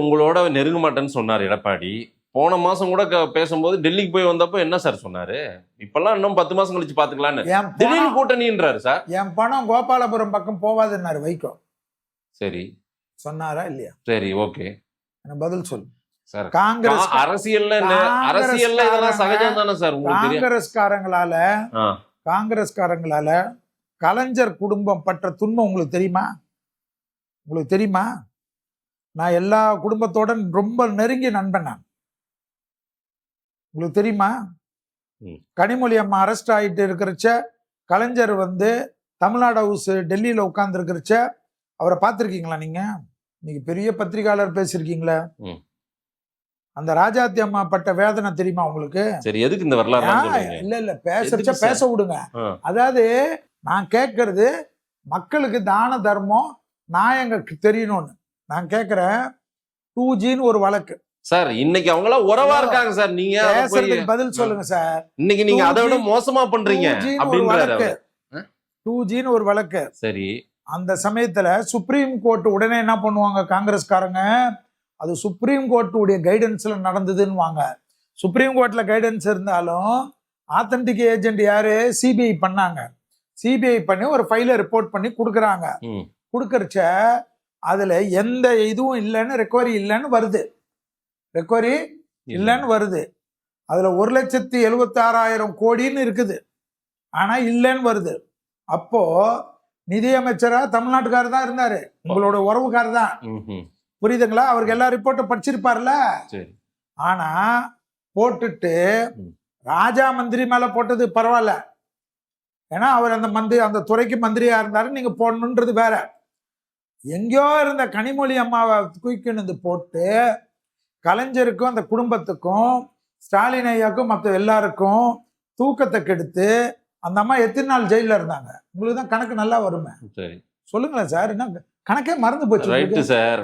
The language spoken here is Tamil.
உங்களோட நெருங்க மாட்டேன்னு சொன்னார் எடப்பாடி. போன மாசம் கூட பேசும்போது டெல்லிக்கு போய் வந்தப்போ என்ன சார் சொன்னாரு? இப்பெல்லாம் இன்னும் 10 மாசம் கழிச்சு பாத்துக்கலான்னு திடீர்னு கூட்டணின்றாரு சார். என் பணம் கோபாலபுரம் பக்கம் போவாதுன்னாரு வைகோ. சரி சொன்னாரா இல்லையா? சரி, ஓகே, பதில் சொல்லு சார். காங்கிரஸ் அரசியல்ல இதெல்லாம் சகஜம் தானே சார்? காங்கிரஸ்காரங்களால கலைஞர் குடும்பம் பற்ற துன்பம் உங்களுக்கு தெரியுமா? உங்களுக்கு தெரியுமா? நான் எல்லா குடும்பத்தோட ரொம்ப நெருங்கிய நண்பன் நான். உங்களுக்கு தெரியுமா? கனிமொழி அம்மா அரெஸ்ட் ஆகிட்டு இருக்கிறச்ச கலைஞர் தமிழ்நாடு ஹவுஸ் டெல்லியில உட்கார்ந்து இருக்கிறச்ச அவரை பார்த்திருக்கீங்களா? நீங்க இன்னைக்கு பெரிய பத்திரிகையாளர் பேசிருக்கீங்களா? அந்த ராஜாத்தி அம்மா பட்ட வேதனை தெரியுமா உங்களுக்கு? சரி, எதுக்கு இந்த வரலாறு? இல்ல பேச விடுங்க. அதாவது நான் கேட்கறது மக்களுக்கு தான தர்மம் நாயங்களுக்கு தெரியணும்னு நான் கேட்கிறேன். 2Gன்னு ஒரு வழக்கு சார். இன்னைக்கு அவங்க எல்லாம் உறவா இருக்காங்க சார். நீங்க பேசுறதுக்கு பதில் சொல்லுங்க சார். இன்னைக்கு நீங்க அதை விட மோசமா பண்றீங்க அப்படின்றாரு. 2Gன்னு ஒரு வழக்கு. சரி, அந்த சமயத்துல சுப்ரீம் கோர்ட் உடனே என்ன பண்ணுவாங்க காங்கிரஸ்காரங்க? அது சுப்ரீம் கோர்ட்டுடைய கைடன்ஸ்ல நடந்ததுன்னு வாங்க. சுப்ரீம் கோர்ட்ல கைடன்ஸ் இருந்தாலும் ஆத்தன்டிக் ஏஜென்ட் யாரு? சிபிஐ பண்ணாங்க. சிபிஐ பண்ணி ஒரு ஃபைலை ரிப்போர்ட் பண்ணி கொடுக்குறாங்க. கொடுக்கறச்ச அதுல எந்த இதுவும் இல்லைன்னு ரெக்கவரி இல்லைன்னு வருது. ரெக்கவரி இல்லைன்னு வருது. அதுல 1,76,000 கோடின்னு இருக்குது. ஆனா இல்லைன்னு வருது. அப்போ நிதியமைச்சரா தமிழ்நாட்டுக்காரர் தான் இருந்தாரு, உங்களோட உறவுக்காரர் தான். புரியுதுங்களா? அவருக்கு எல்லா ரிப்போர்ட்டும் படிச்சிருப்பார்ல. ஆனா போட்டுட்டு ராஜா மந்திரி மேல போட்டது பரவாயில்ல. ஏன்னா அவர் அந்த துறைக்கு மந்திரியா இருந்தாரு. நீங்க போடணுன்றது வேற. எங்கேயோ இருந்த கனிமொழி அம்மாவை தூக்கின்னு போட்டு கலைஞருக்கும் அந்த குடும்பத்துக்கும் ஸ்டாலின் ஐயாக்கும் மற்ற எல்லாருக்கும் தூக்கத்தை கெடுத்து அந்த அம்மா எத்தனை நாள் ஜெயில இருந்தாங்க? உங்களுக்கு தான் கணக்கு நல்லா வருமே. சொல்லுங்களேன் சார். என்ன கணக்கே மறந்து போச்சு சார்.